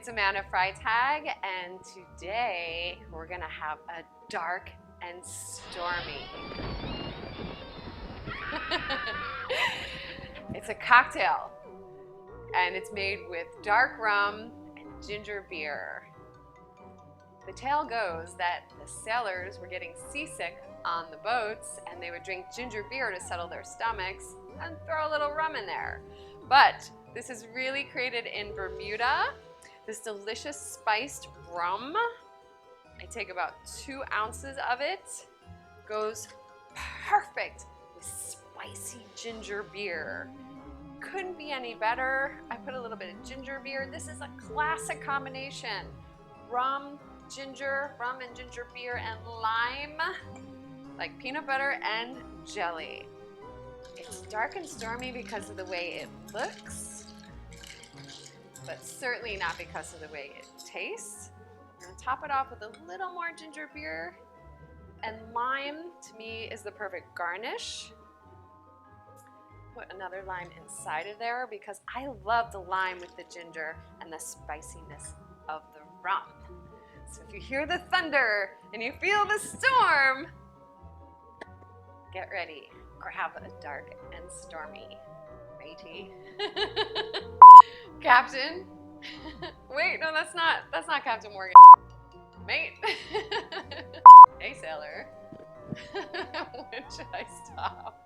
It's Amanda Freitag, and today we're gonna have a dark and stormy. It's a cocktail, and it's made with dark rum and ginger beer. The tale goes that the sailors were getting seasick on the boats, and they would drink ginger beer to settle their stomachs and throw a little rum in there. But this is really created in Bermuda. This delicious spiced rum, I take about 2 ounces of it, goes perfect with spicy ginger beer. Couldn't be any better. I put a little bit of ginger beer. This is a classic combination. Rum and ginger beer, and lime, like peanut butter and jelly. It's dark and stormy because of the way it looks, but certainly not because of the way it tastes. I'm gonna top it off with a little more ginger beer, and lime to me is the perfect garnish. Put another lime inside of there because I love the lime with the ginger and the spiciness of the rum. So if you hear the thunder and you feel the storm, get ready. Grab a dark and stormy, matey. Captain. Wait, no, that's not Captain Morgan. Mate. Hey, sailor. When should I stop?